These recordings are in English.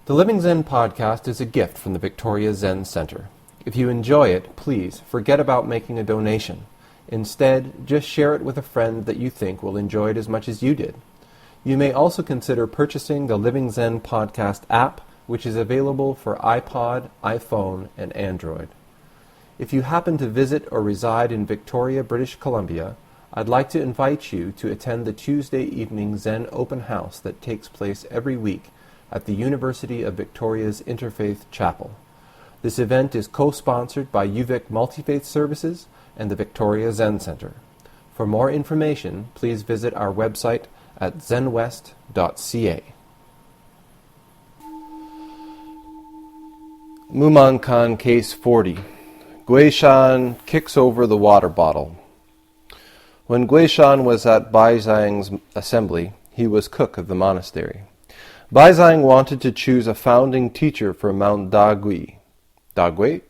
The Living Zen-podcast is a gift from the Victoria Zen Centre. If you enjoy it, please forget about making a donation. Instead, just share it with a friend that you think will enjoy it as much as you did. You may also consider purchasing the Living Zen-podcast app, which is available for iPod, iPhone, and Android. If you happen to visit or reside in Victoria, British Columbia, I'd like to invite you to attend the Tuesday evening Zen open house that takes place every week at the University of Victoria's Interfaith Chapel. This event is co-sponsored by UVic Multi-Faith Services and the Victoria Zen Centre. For more information, please visit our website at zenwest.ca. Mumonkan Case 40. Guishan kicks over the water bottle. When Guishan was at Baizhang's assembly, he was cook of the monastery. Baizhang wanted to choose a founding teacher for Mount Dagui. Dagui?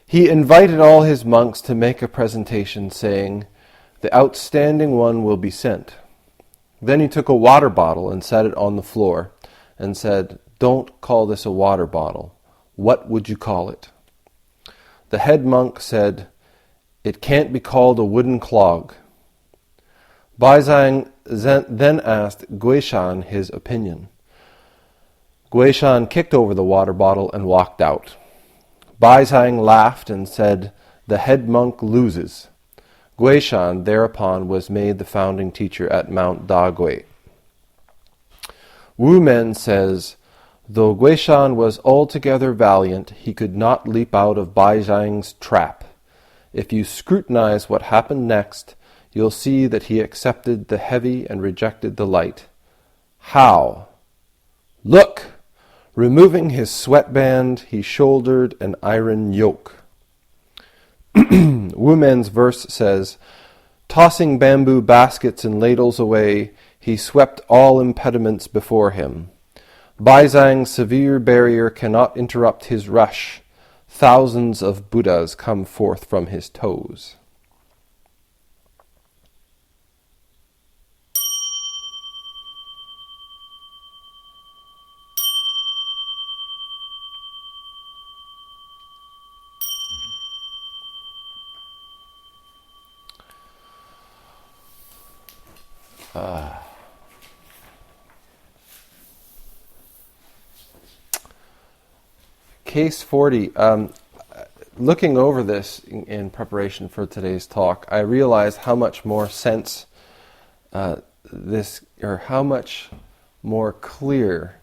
He invited all his monks to make a presentation saying, "The outstanding one will be sent." Then he took a water bottle and set it on the floor and said, "Don't call this a water bottle. What would you call it?" The head monk said, "It can't be called a wooden clog." Baizhang then asked Guishan his opinion. Guishan kicked over the water bottle and walked out. Baizhang laughed and said, "The head monk loses." Guishan thereupon was made the founding teacher at Mount Dagui. Wu Men says, though Guishan was altogether valiant, he could not leap out of Baizhang's trap. If you scrutinize what happened next, you'll see that he accepted the heavy and rejected the light. How? Look! Removing his sweatband, he shouldered an iron yoke. Wu Men's verse says, tossing bamboo baskets and ladles away, he swept all impediments before him. Baizhang's severe barrier cannot interrupt his rush. Thousands of Buddhas come forth from his toes. Case 40. Looking over this in preparation for today's talk, I realized how much more sense how much more clear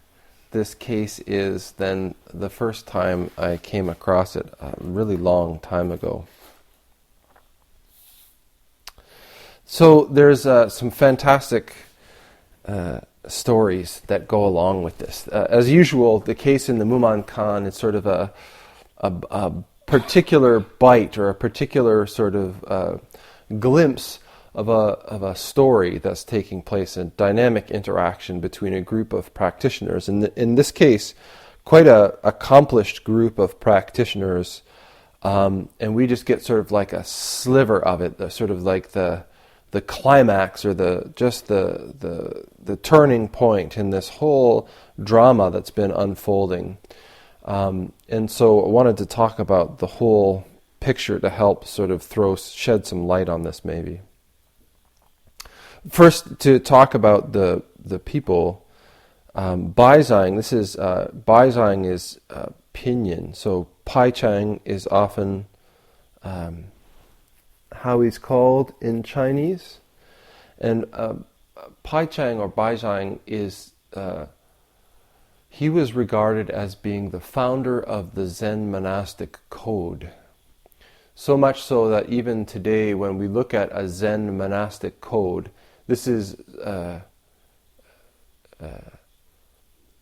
this case is than the first time I came across it a really long time ago. So there's some fantastic stories that go along with this. As usual, the case in the Mumonkan is sort of a particular bite or a particular sort of glimpse of a story that's taking place, a dynamic interaction between a group of practitioners. In this case, quite a accomplished group of practitioners, and we just get sort of like a sliver of it, sort of like the climax or the turning point in this whole drama that's been unfolding. And so I wanted to talk about the whole picture to help sort of shed some light on this maybe. First, to talk about the people, Baizhang, Baizhang is pinyin, so Pai Chang is often how he's called in Chinese, and Pai Chang or Baizhang is he was regarded as being the founder of the Zen monastic code. So much so that even today, when we look at a Zen monastic code, this is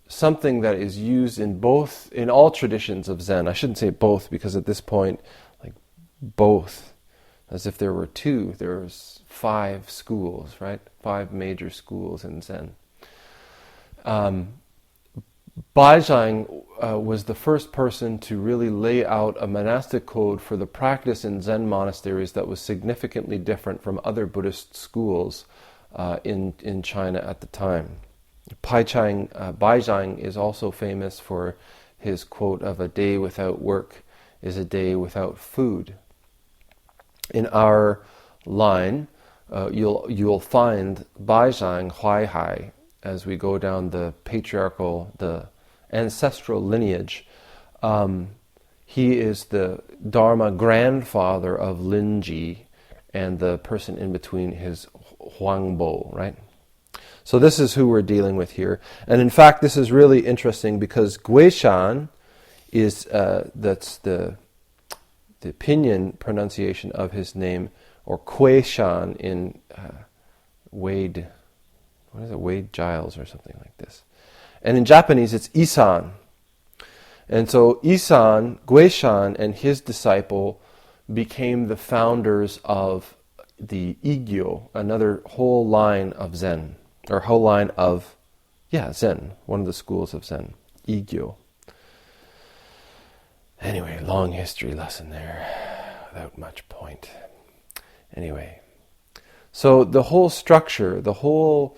something that is used in all traditions of Zen. I shouldn't say both, because at this point, like both, as if there were two. There's 5 schools, right? 5 major schools in Zen. Baizhang was the first person to really lay out a monastic code for the practice in Zen monasteries that was significantly different from other Buddhist schools in China at the time. Baizhang is also famous for his quote of "a day without work is a day without food." In our line, you'll find Baizhang Huaihai as we go down the ancestral lineage. He is the Dharma grandfather of Linji, and the person in between is Huangbo, right? So this is who we're dealing with here. And in fact, this is really interesting because Guishan is, that's the pinyin pronunciation of his name, or Guishan in Wade Giles or something like this. And in Japanese it's Isan. And so Guishan and his disciple became the founders of the Igyo, another whole line of Zen, or whole line of, Zen, one of the schools of Zen, Igyo. Anyway, long history lesson there, without much point. Anyway, so the whole structure, the whole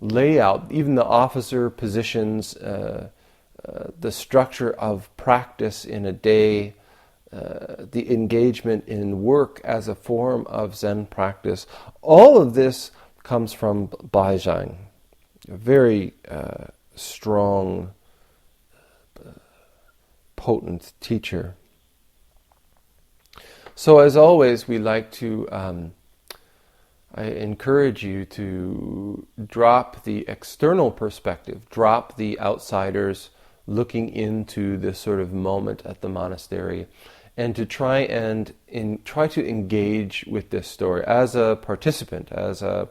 layout, even the officer positions, the structure of practice in a day, the engagement in work as a form of Zen practice, all of this comes from Baizhang, a very strong, potent teacher. So as always, we like to, I encourage you to drop the external perspective, drop the outsiders looking into this sort of moment at the monastery, and to try to engage with this story as a participant, as a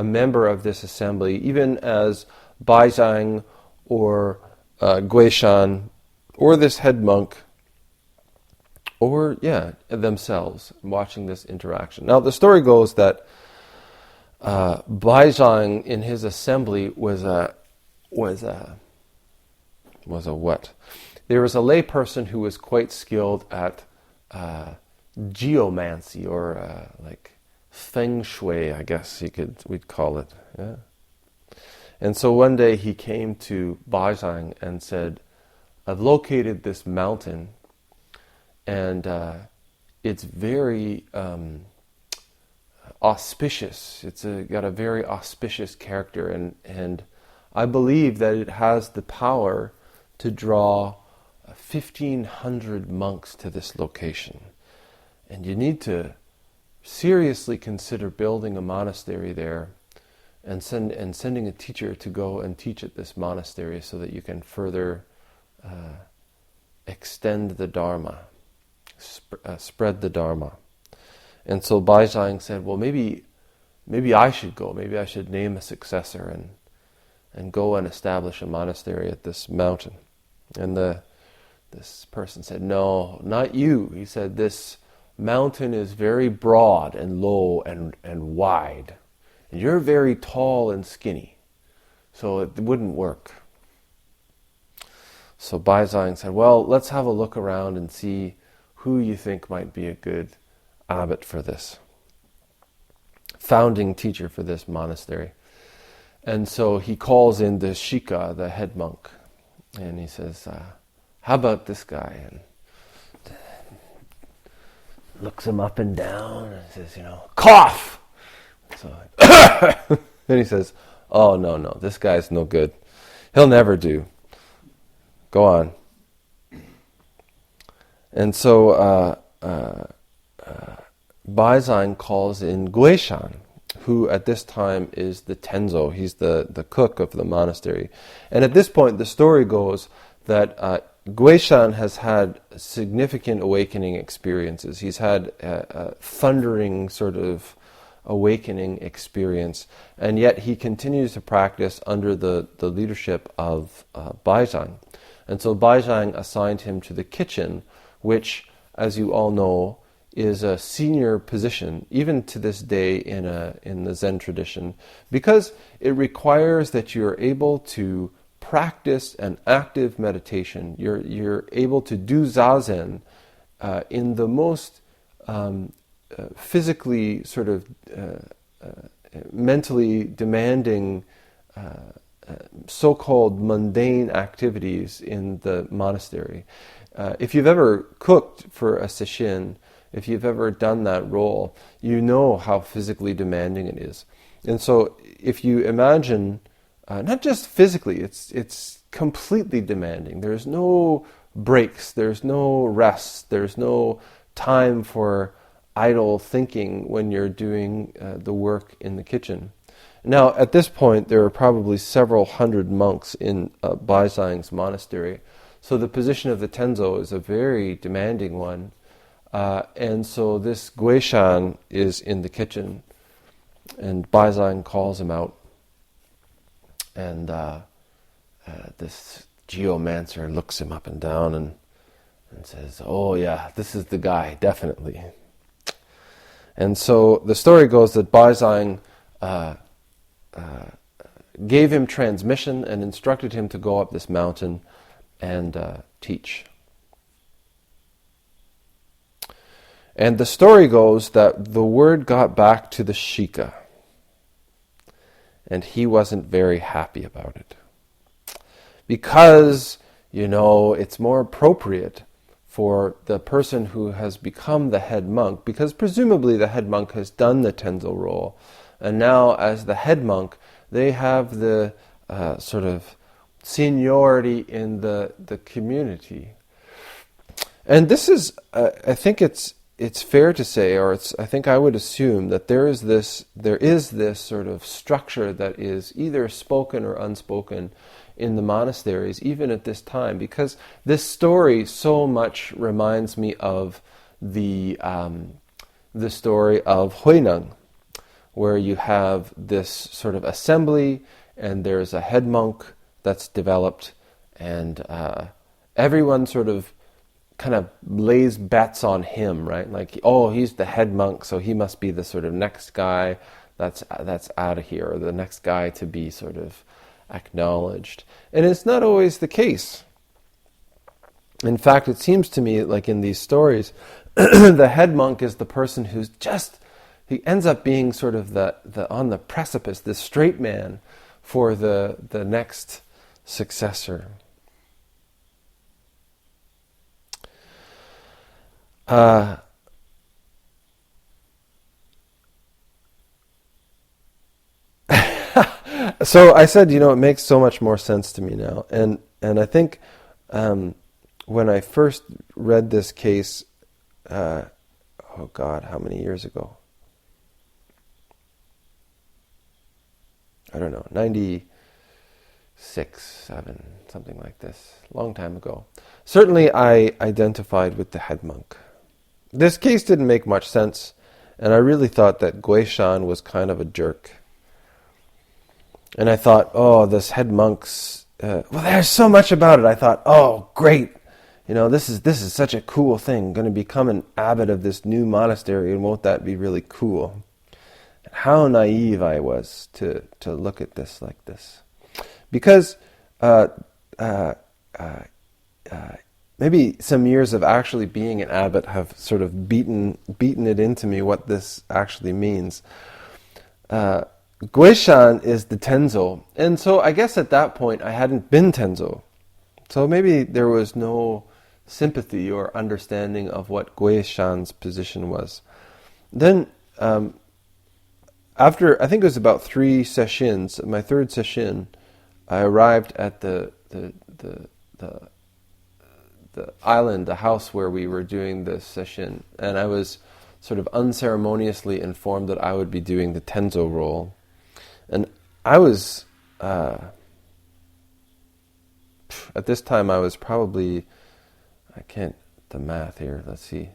member of this assembly, even as Baizhang or Guishan or this head monk, or themselves watching this interaction. Now the story goes that Baizhang in his assembly was a what? There was a lay person who was quite skilled at geomancy, or like feng shui, I guess we'd call it. Yeah. And so one day he came to Baizhang and said, "I've located this mountain, and it's very auspicious. It's got a very auspicious character, and I believe that it has the power to draw 1,500 monks to this location. And you need to seriously consider building a monastery there, and sending a teacher to go and teach at this monastery so that you can further extend the Dharma, spread the Dharma." And so Baizhang said, "Well, maybe I should go. Maybe I should name a successor and go and establish a monastery at this mountain." And this person said, "No, not you." He said, "This mountain is very broad and low and wide. And you're very tall and skinny, so it wouldn't work." So Baizhang said, "Well, let's have a look around and see who you think might be a good abbot for this, founding teacher for this monastery." And so he calls in the Shika, the head monk, and he says, "How about this guy?" And looks him up and down and says, "Cough!" So, then he says, "Oh, no, this guy's no good. He'll never do. Go on." And so Baizhang calls in Guishan, who at this time is the tenzo. He's the cook of the monastery. And at this point, the story goes that Guishan has had significant awakening experiences. He's had a thundering sort of awakening experience, and yet he continues to practice under the leadership of Baizhang. And so Baizhang assigned him to the kitchen, which, as you all know, is a senior position, even to this day in the Zen tradition, because it requires that you're able to practice an active meditation. You're able to do zazen in the most physically sort of mentally demanding so-called mundane activities in the monastery. If you've ever cooked for a sesshin, if you've ever done that role, you know how physically demanding it is. And so if you imagine, not just physically, it's completely demanding. There's no breaks, there's no rest, there's no time for idle thinking when you're doing the work in the kitchen. Now, at this point, there are probably several hundred monks in Baizang's monastery, so the position of the tenzo is a very demanding one. And so this Guishan is in the kitchen, and Baizang calls him out, and this geomancer looks him up and down and says, "Oh yeah, this is the guy, definitely." And so the story goes that Baizang gave him transmission and instructed him to go up this mountain and teach. And the story goes that the word got back to the Shika, and he wasn't very happy about it. Because, it's more appropriate for the person who has become the head monk, because presumably the head monk has done the tenzo role, and now as the head monk, they have the sort of seniority in the community. And this is, I think it's fair to say, I think I would assume that there is this sort of structure that is either spoken or unspoken in the monasteries, even at this time, because this story so much reminds me of the story of Huineng, where you have this sort of assembly, and there's a head monk that's developed, and everyone sort of kind of lays bets on him, right? Like, oh, he's the head monk, so he must be the sort of next guy that's out of here, or the next guy to be sort of acknowledged. And it's not always the case. In fact, it seems to me like in these stories, the head monk is the person who's he ends up being sort of the on the precipice, the straight man for the next successor. So I said, it makes so much more sense to me now. And I think when I first read this case, oh God, how many years ago? I don't know, 96, 7, something like this, long time ago. Certainly I identified with the head monk. This case didn't make much sense, and I really thought that Guishan was kind of a jerk. And I thought, oh, this head monk's... there's so much about it. I thought, oh, great. This is such a cool thing. I'm going to become an abbot of this new monastery, and won't that be really cool? And how naive I was to look at this like this. Because maybe some years of actually being an abbot have sort of beaten it into me what this actually means. Guishan is the tenzo, and so I guess at that point I hadn't been tenzo. So maybe there was no sympathy or understanding of what Guishan's position was. Then, after, I think it was about 3 sessions, my third session, I arrived at the island, the house where we were doing the session, and I was sort of unceremoniously informed that I would be doing the tenzo role. And I was, at this time I was probably, the math here, let's see.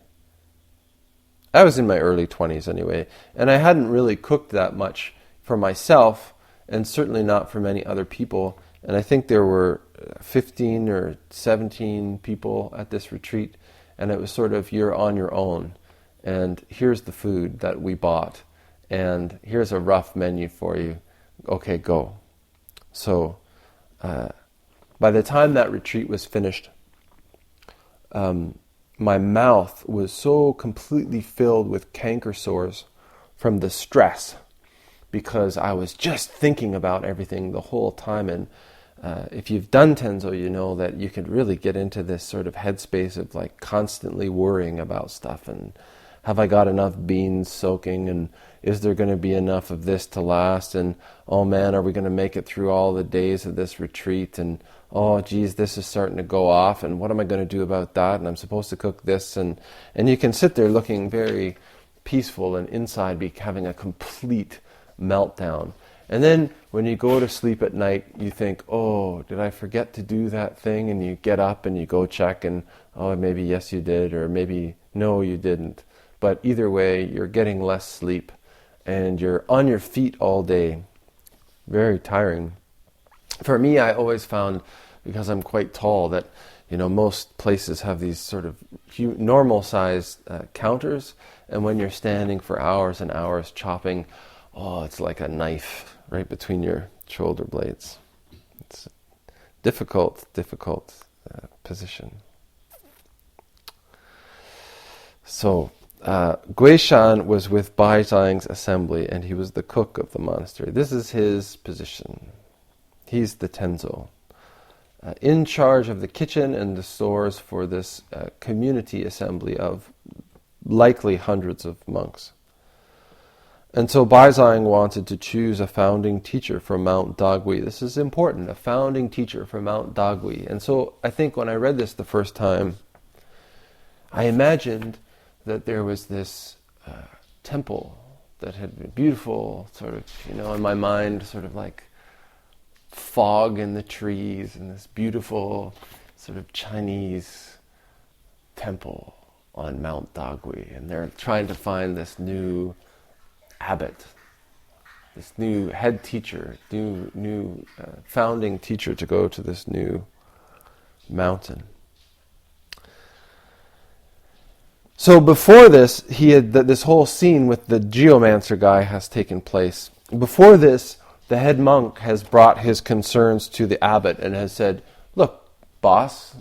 I was in my early 20s anyway, and I hadn't really cooked that much for myself, and certainly not for many other people. And I think there were 15 or 17 people at this retreat, and it was sort of, you're on your own, and here's the food that we bought, and here's a rough menu for you. Okay, go. So, by the time that retreat was finished, my mouth was so completely filled with canker sores from the stress because I was just thinking about everything the whole time. And if you've done Tenzo, you know that you could really get into this sort of headspace of like constantly worrying about stuff. And have I got enough beans soaking? And is there going to be enough of this to last? And oh man, are we going to make it through all the days of this retreat? And oh geez, this is starting to go off. And what am I going to do about that? And I'm supposed to cook this. And you can sit there looking very peaceful and inside be having a complete meltdown. And then when you go to sleep at night, you think, oh, did I forget to do that thing? And you get up and you go check and, oh, maybe yes you did, or maybe no you didn't. But either way, you're getting less sleep and you're on your feet all day. Very tiring. For me, I always found, because I'm quite tall, that most places have these sort of normal-sized counters, and when you're standing for hours and hours chopping, oh, it's like a knife right between your shoulder blades. It's a difficult position. So, Guishan was with Baizhang's assembly, and he was the cook of the monastery. This is his position. He's the Tenzo, in charge of the kitchen and the stores for this community assembly of likely hundreds of monks. And so Baizhang wanted to choose a founding teacher for Mount Dagui. This is important, a founding teacher for Mount Dagui. And so I think when I read this the first time, I imagined that there was this temple that had been beautiful, sort of, in my mind, sort of like fog in the trees, and this beautiful sort of Chinese temple on Mount Dagui. And they're trying to find this new abbot, this new head teacher, new founding teacher to go to this new mountain. So before this, this whole scene with the geomancer guy has taken place. Before this, the head monk has brought his concerns to the abbot and has said, look, boss,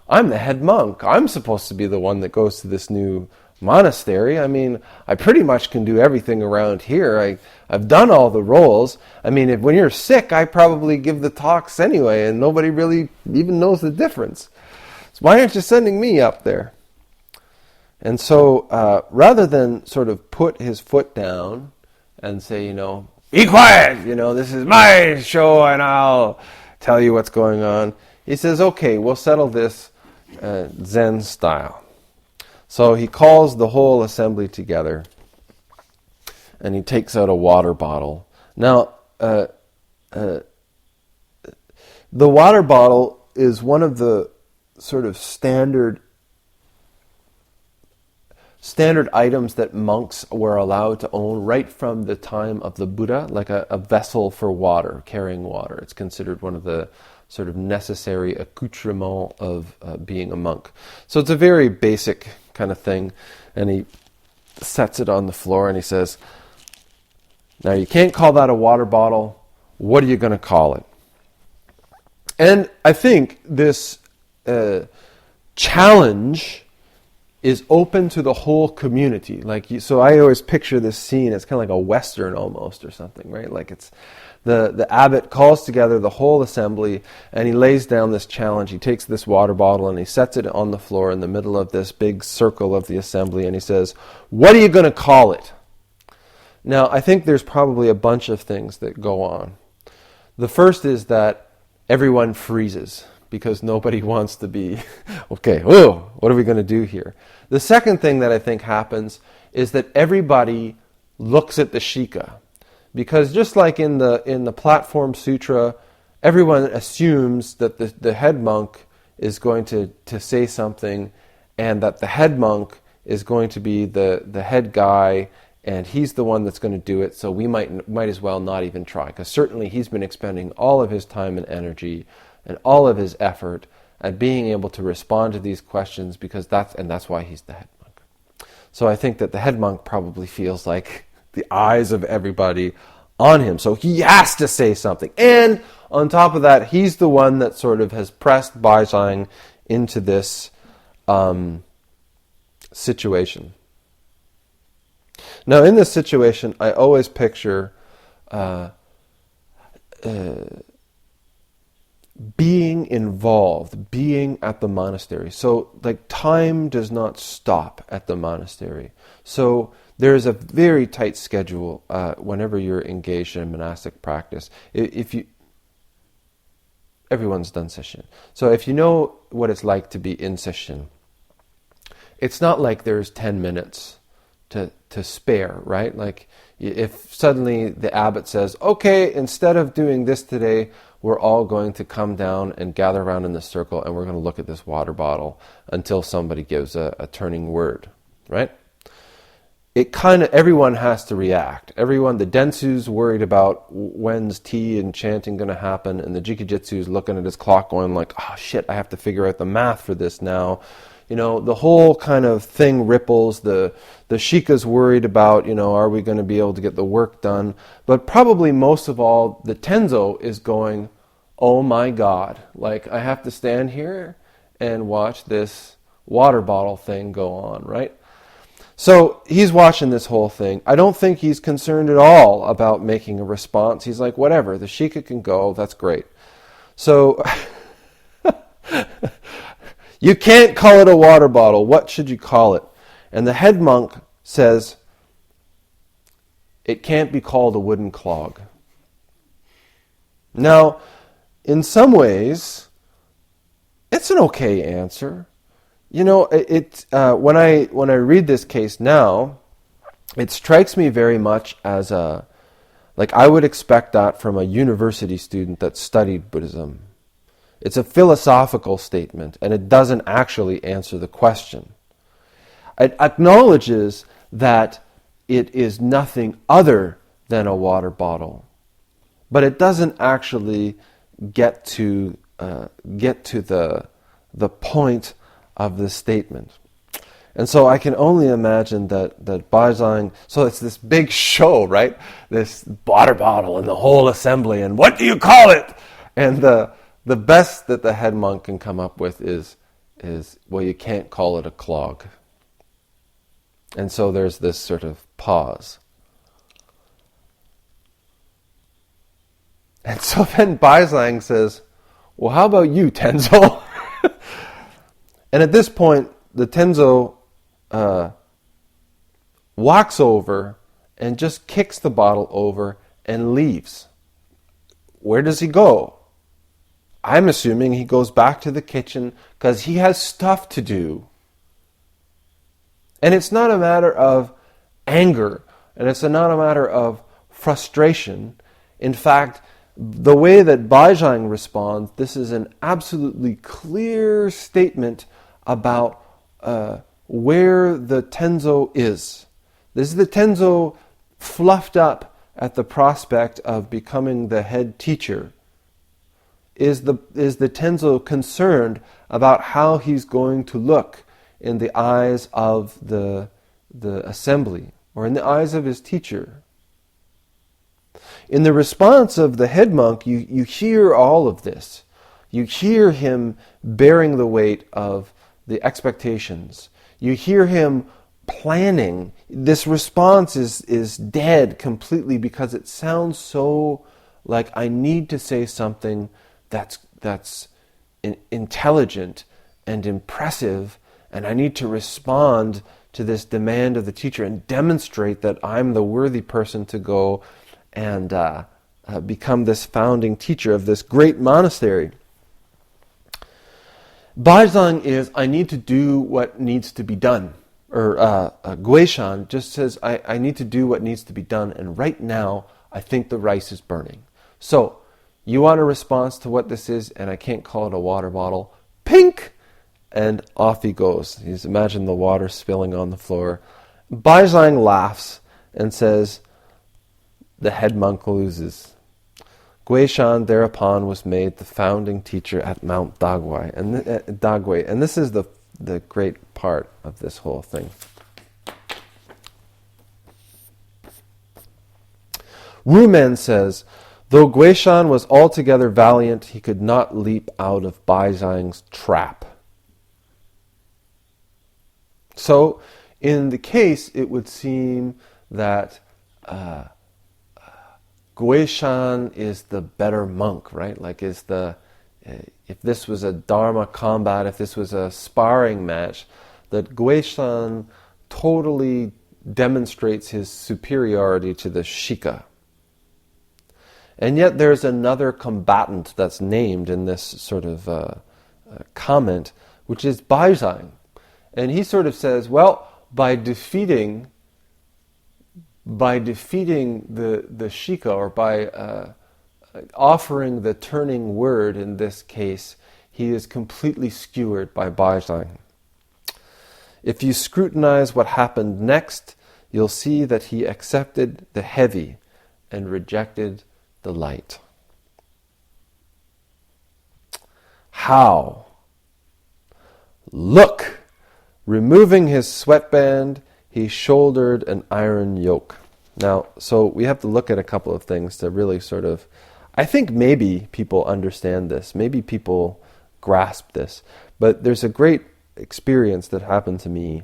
I'm the head monk. I'm supposed to be the one that goes to this new monastery. I mean, I pretty much can do everything around here. I've done all the roles. I mean, when you're sick, I probably give the talks anyway, and nobody really even knows the difference. So why aren't you sending me up there? And so rather than sort of put his foot down and say, be quiet, this is my show and I'll tell you what's going on, he says, okay, we'll settle this Zen style. So he calls the whole assembly together and he takes out a water bottle. Now, the water bottle is one of the sort of standard items that monks were allowed to own right from the time of the Buddha, like a vessel for water, carrying water. It's considered one of the sort of necessary accoutrements of being a monk. So it's a very basic kind of thing, and he sets it on the floor and he says, now you can't call that a water bottle. What are you going to call it? And I think this challenge is open to the whole community. So I always picture this scene as kind of like a Western almost or something, right? Like it's the abbot calls together the whole assembly and he lays down this challenge. He takes this water bottle and he sets it on the floor in the middle of this big circle of the assembly and he says, what are you going to call it? Now, I think there's probably a bunch of things that go on. The first is that everyone freezes because nobody wants to be, okay, whoa, what are we going to do here? The second thing that I think happens is that everybody looks at the shika. Because just like in the Platform Sutra, everyone assumes that the head monk is going to say something and that the head monk is going to be the head guy and he's the one that's going to do it, so we might as well not even try. Because certainly he's been expending all of his time and energy and all of his effort at being able to respond to these questions because that's why he's the head monk. So I think that the head monk probably feels like the eyes of everybody on him. So he has to say something. And on top of that, he's the one that sort of has pressed Baizhang into this situation. Now in this situation, I always picture being involved, being at the monastery. So, like, time does not stop at the monastery. So there's a very tight schedule whenever you're engaged in monastic practice. Everyone's done sesshin. So if you know what it's like to be in sesshin, it's not like there's 10 minutes to spare, right? Like, if suddenly the abbot says, okay, instead of doing this today, we're all going to come down and gather around in this circle and we're going to look at this water bottle until somebody gives a turning word, right? Everyone has to react. Everyone, the Densu's worried about when's tea and chanting going to happen, and the Jikijitsu's looking at his clock going like, oh shit, I have to figure out the math for this now. You know, the whole kind of thing ripples. The Shika's worried about, are we going to be able to get the work done? But probably most of all, the Tenzo is going, oh my God, like I have to stand here and watch this water bottle thing go on, right? So he's watching this whole thing. I don't think he's concerned at all about making a response. He's like, whatever, the Shika can go, that's great. So you can't call it a water bottle. What should you call it? And the head monk says, it can't be called a wooden clog. Now, in some ways, it's an okay answer. When I read this case now, it strikes me very much as I would expect that from a university student that studied Buddhism. It's a philosophical statement, and it doesn't actually answer the question. It acknowledges that it is nothing other than a water bottle, but it doesn't actually get to the point of the statement. And so I can only imagine that Baizang, so it's this big show, right? This water bottle and the whole assembly, and what do you call it? And the best that the head monk can come up with is well, you can't call it a clog. And so there's this sort of pause. And so then Baizang says, well, how about you, Tenzo? And at this point, the Tenzo walks over and just kicks the bottle over and leaves. Where does he go? I'm assuming he goes back to the kitchen because he has stuff to do. And it's not a matter of anger, and it's not a matter of frustration. In fact, the way that Baizhang responds, this is an absolutely clear statement about where the Tenzo is. This is the Tenzo fluffed up at the prospect of becoming the head teacher. Is the Tenzo concerned about how he's going to look in the eyes of the assembly, or in the eyes of his teacher? In the response of the head monk, you hear all of this. You hear him bearing the weight of the expectations. You hear him planning. This response is dead completely because it sounds so like I need to say something that's intelligent and impressive, and I need to respond to this demand of the teacher and demonstrate that I'm the worthy person to go and become this founding teacher of this great monastery. Baizang is, I need to do what needs to be done. Or Guishan just says, I need to do what needs to be done, and right now I think the rice is burning. So, you want a response to what this is, and I can't call it a water bottle. Pink! And off he goes. He's imagine the water spilling on the floor. Baizang laughs and says, the head monk loses. Guishan thereupon was made the founding teacher at Mount Dagwai. And this is the great part of this whole thing. Wumen says, though Guishan was altogether valiant, he could not leap out of Baizang's trap. So, in the case, it would seem that Guishan is the better monk, right? Like if this was a Dharma combat, if this was a sparring match, that Guishan totally demonstrates his superiority to the Shika. And yet there's another combatant that's named in this sort of comment, which is Baizang. And he sort of says, well, by defeating the Shika, or by offering the turning word in this case, he is completely skewered by Baizang. If you scrutinize what happened next, you'll see that he accepted the heavy and rejected the light. How? Look! Removing his sweatband, he shouldered an iron yoke. Now, so we have to look at a couple of things to really sort of, I think maybe people understand this, maybe people grasp this, but there's a great experience that happened to me.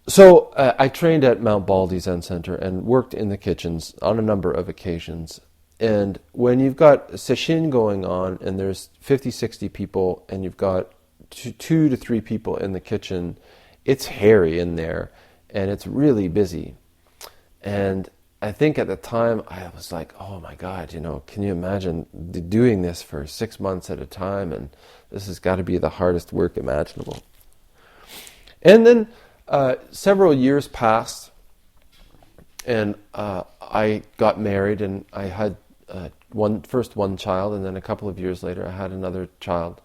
So I trained at Mount Baldy Zen Centre and worked in the kitchens on a number of occasions. And when you've got sesshin going on and there's 50, 60 people and you've got 2 to 3 people in the kitchen, it's hairy in there and it's really busy. And I think at the time I was like, oh my God, can you imagine doing this for 6 months at a time? And this has got to be the hardest work imaginable. And then several years passed and I got married and I had first one child, and then a couple of years later I had another child.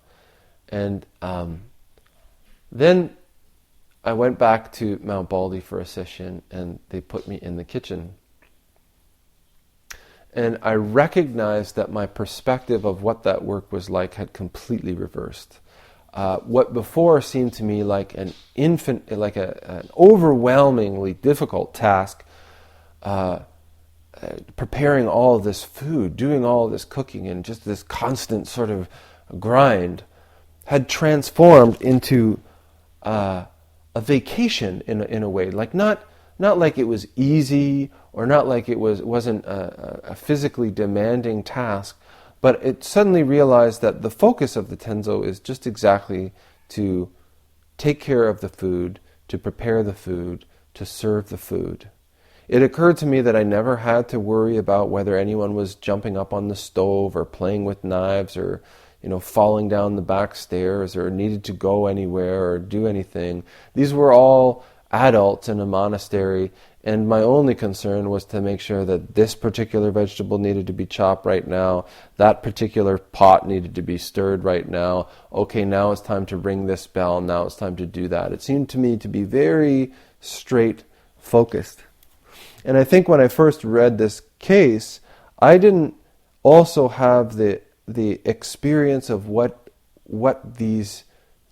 And then I went back to Mount Baldy for a session and they put me in the kitchen. And I recognized that my perspective of what that work was like had completely reversed. What before seemed to me like an overwhelmingly difficult task, preparing all of this food, doing all of this cooking, and just this constant sort of grind, had transformed into a vacation in a way. Like not like it was easy, or not like it wasn't a physically demanding task, but it suddenly realized that the focus of the Tenzo is just exactly to take care of the food, to prepare the food, to serve the food. It occurred to me that I never had to worry about whether anyone was jumping up on the stove or playing with knives or, falling down the back stairs or needed to go anywhere or do anything. These were all adults in a monastery, and my only concern was to make sure that this particular vegetable needed to be chopped right now, that particular pot needed to be stirred right now. Okay, now it's time to ring this bell, now it's time to do that. It seemed to me to be very straight focused. And I think when I first read this case, I didn't also have the experience of what these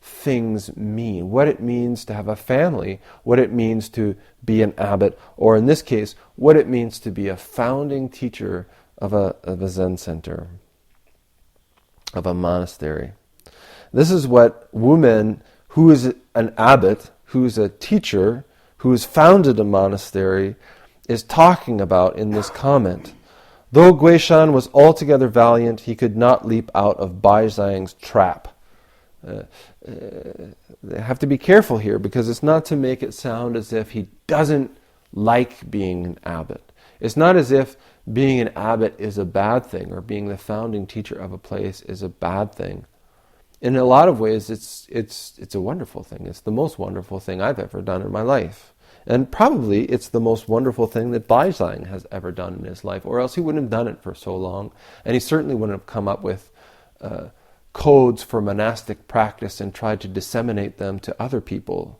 things mean, what it means to have a family, what it means to be an abbot, or in this case, what it means to be a founding teacher of a Zen center, of a monastery. This is what Wumen, who is an abbot, who is a teacher, who has founded a monastery, is talking about in this comment. Though Guishan was altogether valiant, he could not leap out of Baizang's trap. They have to be careful here, because it's not to make it sound as if he doesn't like being an abbot. It's not as if being an abbot is a bad thing, or being the founding teacher of a place is a bad thing. In a lot of ways, it's a wonderful thing. It's the most wonderful thing I've ever done in my life. And probably it's the most wonderful thing that Baizang has ever done in his life, or else he wouldn't have done it for so long. And he certainly wouldn't have come up with codes for monastic practice and tried to disseminate them to other people.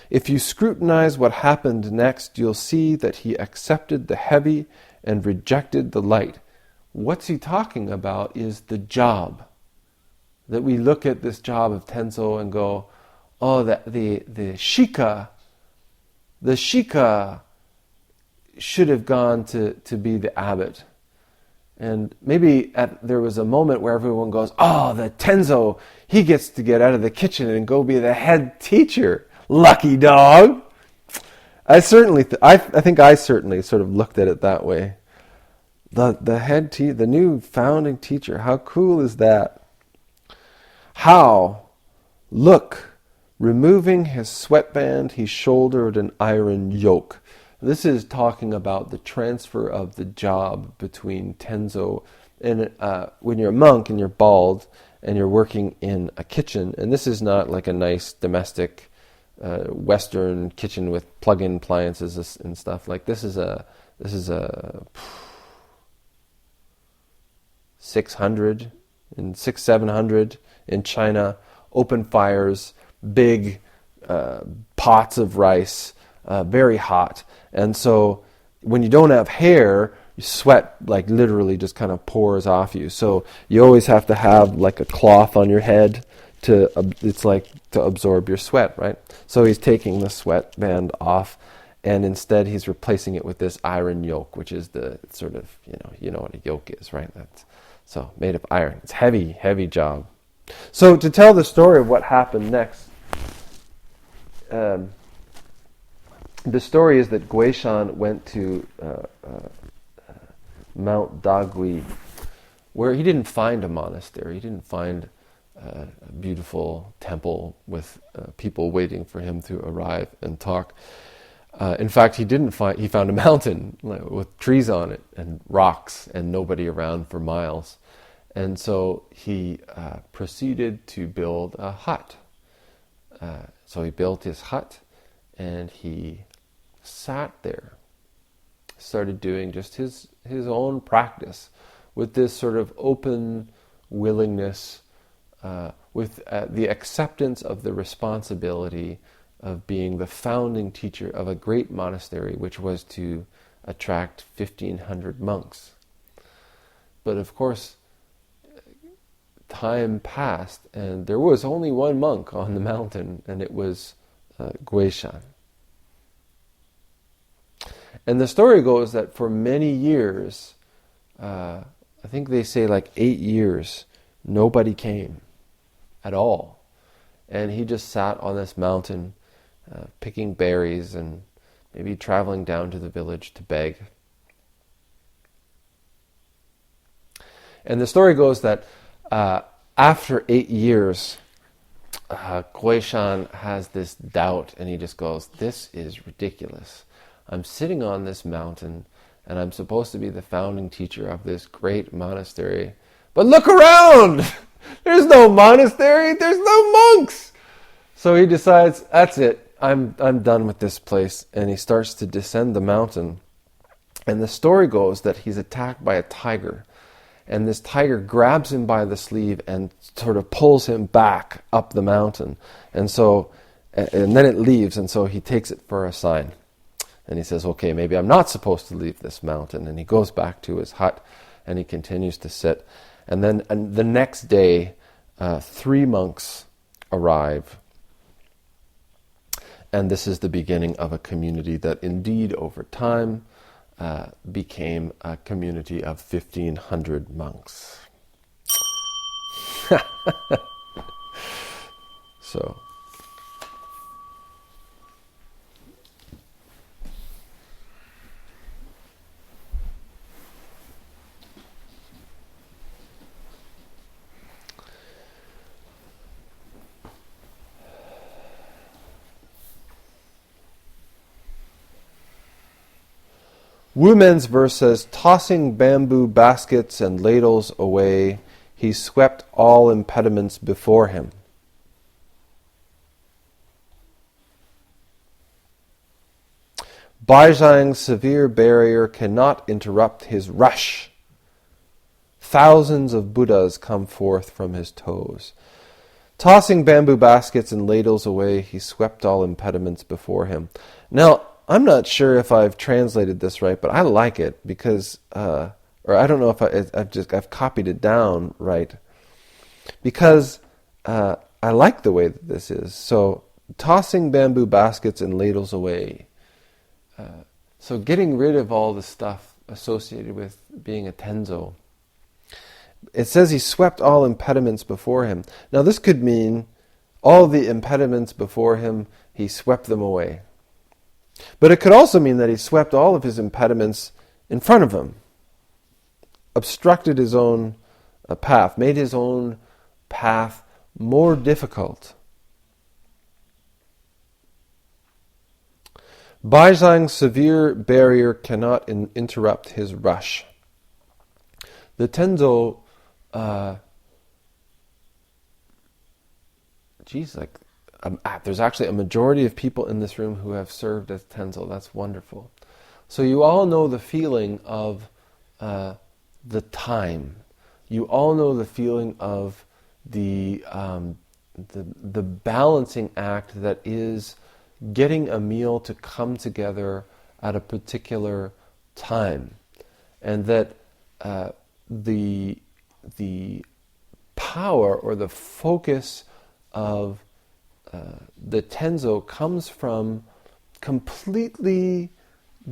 If you scrutinize what happened next, you'll see that he accepted the heavy and rejected the light. What's he talking about is the job. That we look at this job of Tenzo and go, oh, the Shika should have gone to be the abbot. And maybe there was a moment where everyone goes, oh, the Tenzo, he gets to get out of the kitchen and go be the head teacher. Lucky dog. I think I certainly sort of looked at it that way. The new founding teacher, how cool is that? How? Look, removing his sweatband, he shouldered an iron yoke. This is talking about the transfer of the job between Tenzo and when you're a monk and you're bald and you're working in a kitchen, and this is not like a nice domestic Western kitchen with plug-in appliances and stuff. Like this is a 600 and 700 in China, open fires, big pots of rice, very hot. And so when you don't have hair, sweat like literally just kind of pours off you. So you always have to have like a cloth on your head to absorb your sweat, right? So he's taking the sweatband off, and instead he's replacing it with this iron yoke, which is the sort of, you know what a yoke is, right? That's so made of iron. It's heavy job. So to tell the story of what happened next, the story is that Guishan went to Mount Dagui, where he didn't find a monastery. He didn't find a beautiful temple with people waiting for him to arrive and talk. In fact, he found a mountain with trees on it and rocks and nobody around for miles. And so he proceeded to build a hut. So he built his hut and he sat there, started doing just his own practice with this sort of open willingness, with the acceptance of the responsibility of being the founding teacher of a great monastery, which was to attract 1,500 monks. But of course, time passed and there was only one monk on the mountain, and it was Guishan. And the story goes that for many years, I think they say like 8 years, nobody came at all. And he just sat on this mountain, picking berries and maybe traveling down to the village to beg. And the story goes that after 8 years, Guishan has this doubt, and he just goes, this is ridiculous. I'm sitting on this mountain, and I'm supposed to be the founding teacher of this great monastery. But look around! There's no monastery, there's no monks! So he decides, that's it, I'm done with this place. And he starts to descend the mountain. And the story goes that he's attacked by a tiger. And this tiger grabs him by the sleeve and sort of pulls him back up the mountain. And then it leaves, and so he takes it for a sign. And he says, okay, maybe I'm not supposed to leave this mountain. And he goes back to his hut, and he continues to sit. And then the next day, 3 monks arrive. And this is the beginning of a community that indeed, over time, became a community of 1,500 monks. So, Wumen's verse says, tossing bamboo baskets and ladles away, he swept all impediments before him. Baizhang's severe barrier cannot interrupt his rush. Thousands of Buddhas come forth from his toes. Tossing bamboo baskets and ladles away, he swept all impediments before him. Now, I'm not sure if I've translated this right, but I like it because, or I don't know if I've copied it down right, because I like the way that this is. So, tossing bamboo baskets and ladles away. So getting rid of all the stuff associated with being a Tenzo. It says he swept all impediments before him. Now this could mean all the impediments before him, he swept them away. But it could also mean that he swept all of his impediments in front of him, obstructed his own path, made his own path more difficult. Baizhang's severe barrier cannot interrupt his rush. The Tenzo, there's actually a majority of people in this room who have served as Tenzo. That's wonderful. So you all know the feeling of the time. You all know the feeling of the balancing act that is getting a meal to come together at a particular time, and that the power or the focus of the Tenzo comes from completely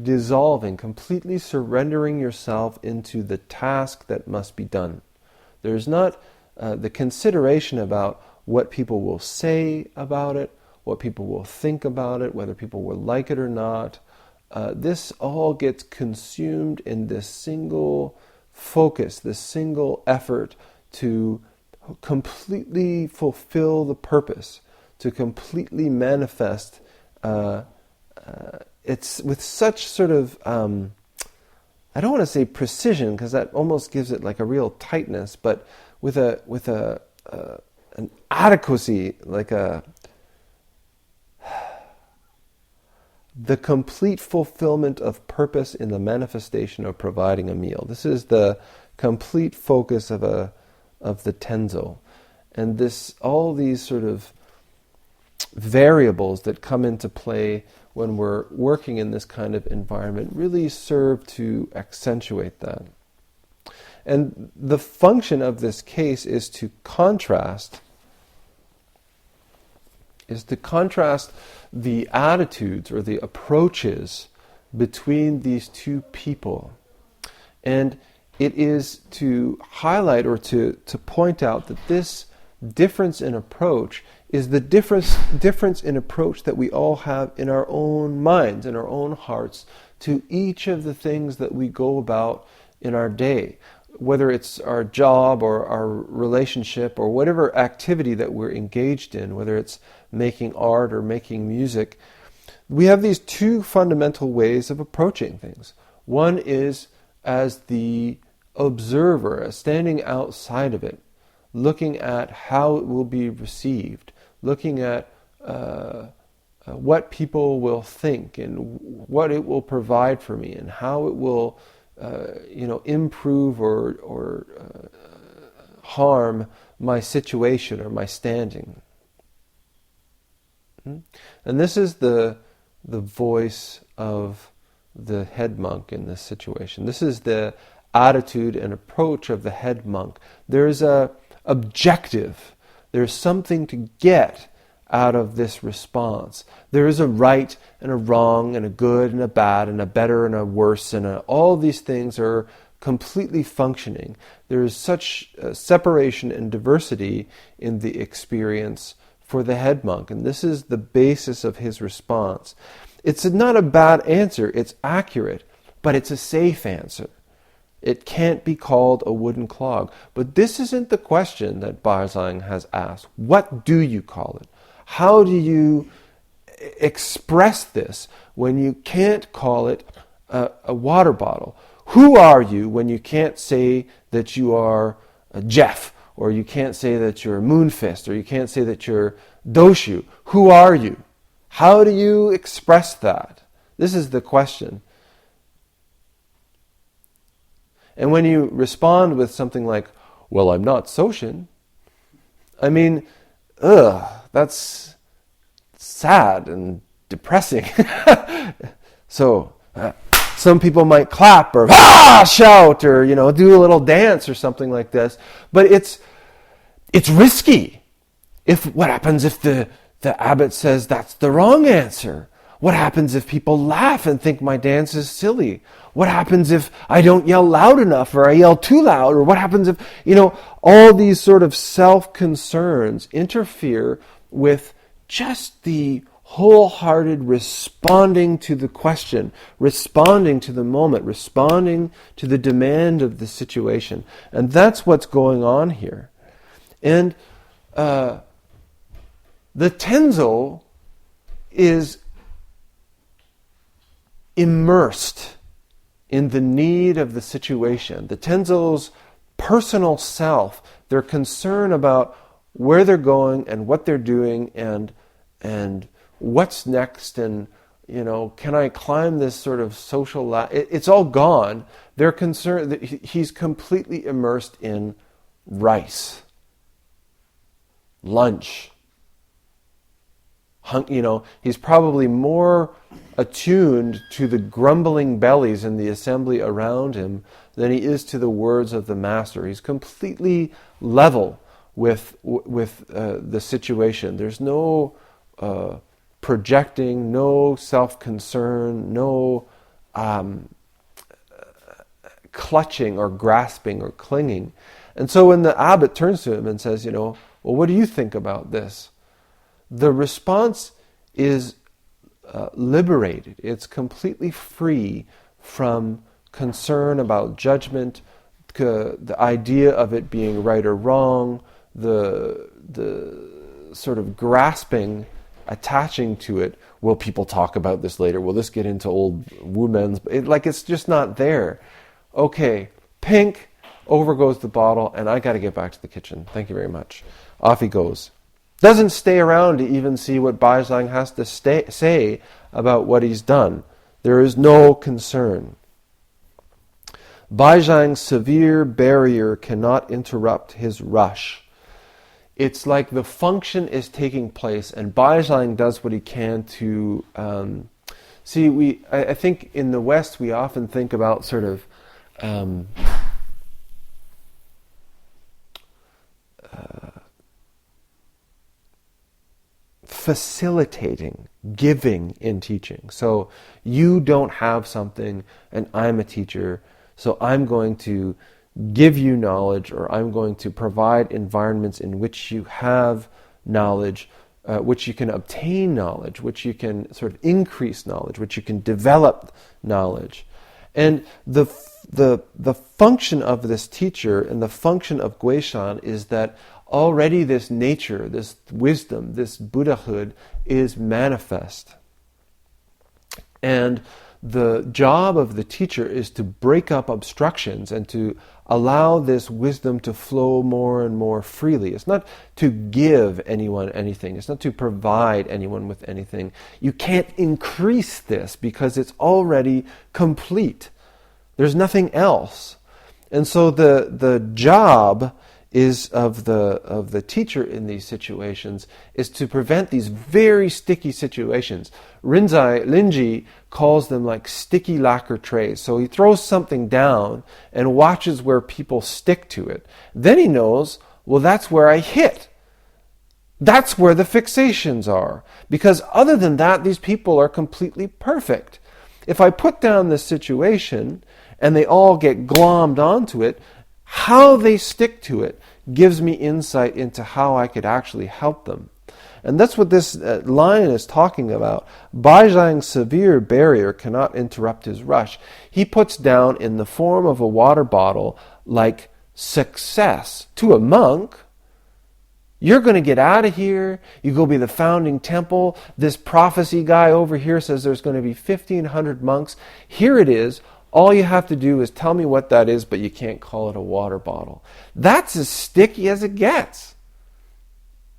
dissolving, completely surrendering yourself into the task that must be done. There's not the consideration about what people will say about it, what people will think about it, whether people will like it or not. This all gets consumed in this single focus, this single effort to completely fulfill the purpose, to completely manifest. It's with such sort of, I don't want to say precision, because that almost gives it like a real tightness, but with an adequacy, like the complete fulfillment of purpose in the manifestation of providing a meal. This is the complete focus of the Tenzo. And all these sort of variables that come into play when we're working in this kind of environment really serve to accentuate that. And the function of this case is to contrast the attitudes or the approaches between these two people. And it is to highlight or to point out that this difference in approach is the difference in approach that we all have in our own minds, in our own hearts, to each of the things that we go about in our day. Whether it's our job or our relationship or whatever activity that we're engaged in, whether it's making art or making music, we have these two fundamental ways of approaching things. One is as the observer, as standing outside of it, looking at how it will be received, looking at what people will think and what it will provide for me and how it will improve or harm my situation or my standing. And this is the voice of the head monk in this situation. This is the attitude and approach of the head monk. There's a objective. There's something to get out of this response. There is a right and a wrong and a good and a bad and a better and a worse, and all these things are completely functioning. There is such separation and diversity in the experience for the head monk, and this is the basis of his response. It's not a bad answer, it's accurate, but it's a safe answer. It can't be called a wooden clog. But this isn't the question that Baizhang has asked. What do you call it? How do you express this when you can't call it a water bottle? Who are you when you can't say that you are Jeff, or you can't say that you're Moonfist, or you can't say that you're Doshu? Who are you? How do you express that? This is the question. And when you respond with something like, well, I'm not Soshin, I mean, that's sad and depressing. So, some people might clap or shout or, do a little dance or something like this. But it's risky. What happens if the abbot says that's the wrong answer? What happens if people laugh and think my dance is silly? What happens if I don't yell loud enough, or I yell too loud? Or what happens if, all these sort of self-concerns interfere with just the wholehearted responding to the question, responding to the moment, responding to the demand of the situation. And that's what's going on here. And the Tenzo is immersed in the need of the situation. The Tenzo's personal self, their concern about where they're going and what they're doing and what's next, and can I climb this sort of social ladder? It's all gone. They're concerned that he's completely immersed in rice, lunch. He's probably more attuned to the grumbling bellies in the assembly around him than he is to the words of the master. He's completely level with the situation. There's no projecting, no self-concern, no clutching or grasping or clinging. And so when the abbot turns to him and says, well, what do you think about this? The response is liberated. It's completely free from concern about judgment, the idea of it being right or wrong, the sort of grasping, attaching to it. Will people talk about this later? Will this get into old women's? It's just not there. Okay, pink, over goes the bottle, and I got to get back to the kitchen. Thank you very much. Off he goes. Doesn't stay around to even see what Baizhang has to say about what he's done. There is no concern. Baizhang's severe barrier cannot interrupt his rush. It's like the function is taking place, and Baizhang does what he can to... I think in the West we often think about sort of... facilitating, giving in teaching. So you don't have something and I'm a teacher, so I'm going to give you knowledge, or I'm going to provide environments in which you have knowledge, which you can obtain knowledge, which you can sort of increase knowledge, which you can develop knowledge. And the function of this teacher and the function of Guishan is that already this nature, this wisdom, this Buddhahood is manifest. And the job of the teacher is to break up obstructions and to allow this wisdom to flow more and more freely. It's not to give anyone anything. It's not to provide anyone with anything. You can't increase this because it's already complete. There's nothing else. And so the job is of the teacher in these situations is to prevent these very sticky situations. Linji calls them like sticky lacquer trays. So he throws something down and watches where people stick to it. Then he knows, well, that's where I hit. That's where the fixations are. Because other than that, these people are completely perfect. If I put down this situation and they all get glommed onto it, how they stick to it gives me insight into how I could actually help them. And that's what this line is talking about. Baizhang's severe barrier cannot interrupt his rush. He puts down in the form of a water bottle like success to a monk. You're going to get out of here. You go be the founding temple. This prophecy guy over here says there's going to be 1,500 monks. Here it is. All you have to do is tell me what that is, but you can't call it a water bottle. That's as sticky as it gets.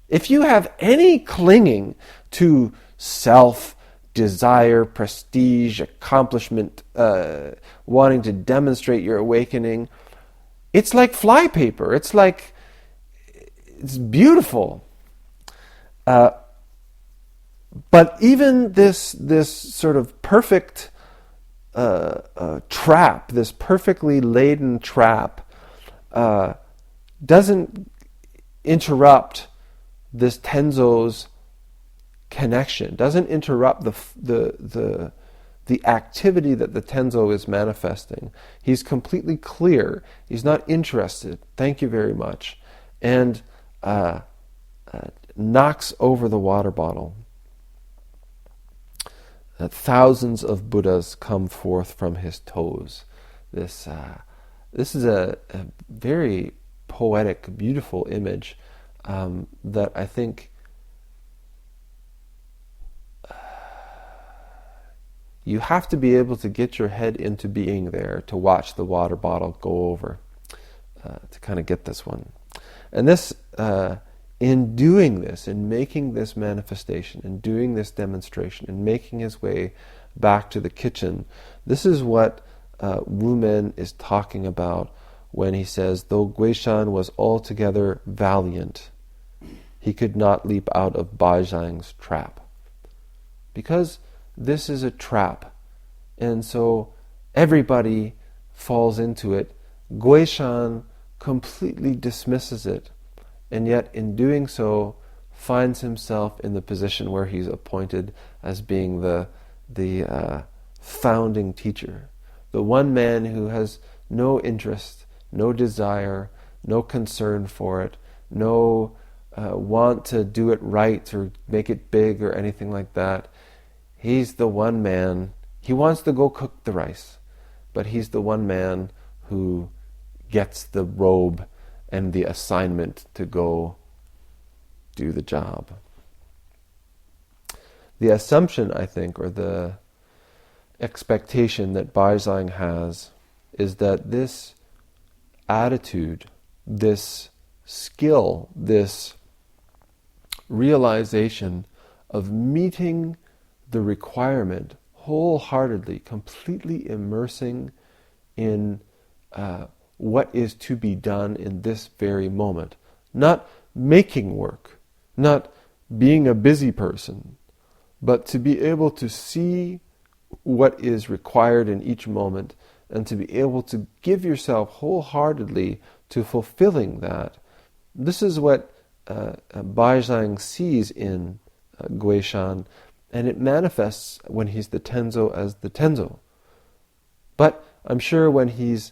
If you have any clinging to self, desire, prestige, accomplishment, wanting to demonstrate your awakening, it's like flypaper. It's beautiful. But even this sort of perfect trap, this perfectly laden trap, doesn't interrupt this Tenzo's connection, doesn't interrupt the activity that the Tenzo is manifesting. He's completely clear. He's not interested. Thank you very much. And knocks over the water bottle. Thousands of Buddhas come forth from his toes. This is a very poetic, beautiful image that I think you have to be able to get your head into being there to watch the water bottle go over, to kind of get this one. And this, in doing this, in making this manifestation, in doing this demonstration, in making his way back to the kitchen, this is what Wu Men is talking about when he says, though Guishan was altogether valiant, he could not leap out of Baizhang's trap. Because this is a trap, and so everybody falls into it. Guishan completely dismisses it, and yet in doing so finds himself in the position where he's appointed as being the founding teacher, the one man who has no interest, no desire, no concern for it, no want to do it right or make it big or anything like that. He's the one man, he wants to go cook the rice, but he's the one man who gets the robe and the assignment to go do the job. The assumption, I think, or the expectation that Baizhang has is that this attitude, this skill, this realization of meeting the requirement wholeheartedly, completely immersing in what is to be done in this very moment. Not making work, not being a busy person, but to be able to see what is required in each moment and to be able to give yourself wholeheartedly to fulfilling that. This is what Baizhang sees in Guishan, and it manifests when he's the Tenzo as the Tenzo. But I'm sure when he's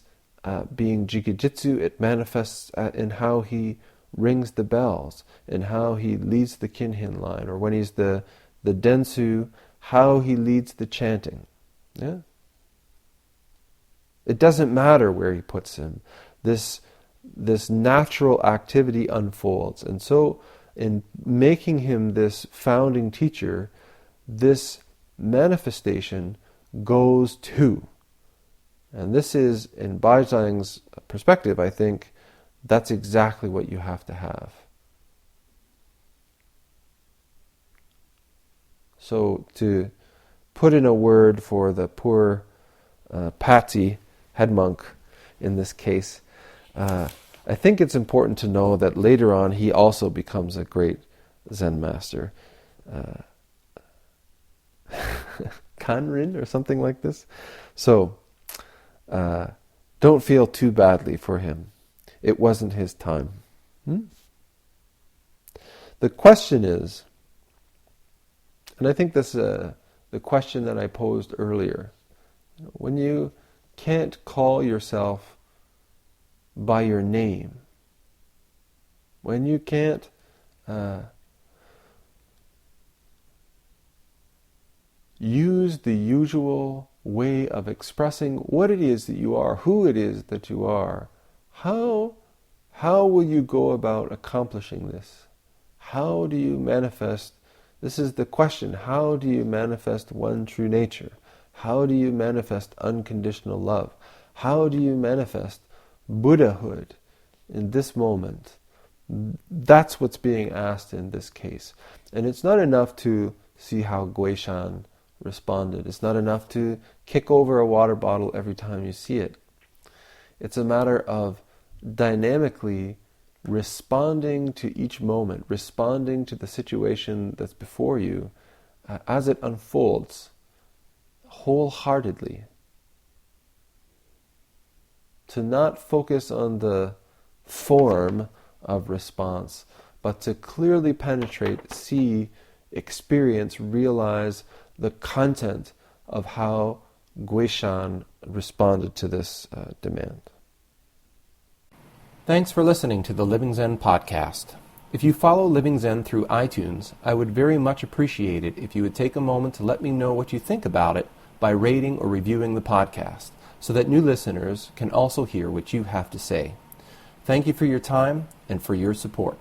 being Jikijitsu, it manifests in how he rings the bells, in how he leads the Kinhin line, or when he's the Densu, how he leads the chanting. Yeah? It doesn't matter where he puts him. This natural activity unfolds. And so in making him this founding teacher, this manifestation goes to. And this is, in Baizhang's perspective, I think, that's exactly what you have to have. So to put in a word for the poor Patsy head monk in this case, I think it's important to know that later on he also becomes a great Zen master. Kanrin or something like this. So don't feel too badly for him. It wasn't his time. The question is, and I think this is the question that I posed earlier, when you can't call yourself by your name, when you can't use the usual way of expressing what it is that you are, who it is that you are, how will you go about accomplishing this? How do you manifest? This is the question. How do you manifest one true nature? How do you manifest unconditional love? How do you manifest Buddhahood in this moment? That's what's being asked in this case. And it's not enough to see how Guishan responded. It's not enough to kick over a water bottle every time you see it. It's a matter of dynamically responding to each moment, responding to the situation that's before you as it unfolds wholeheartedly. To not focus on the form of response, but to clearly penetrate, see experience, realize the content of how Guishan responded to this demand. Thanks for listening to the Living Zen podcast. If you follow Living Zen through iTunes, I would very much appreciate it if you would take a moment to let me know what you think about it by rating or reviewing the podcast, so that new listeners can also hear what you have to say. Thank you for your time and for your support.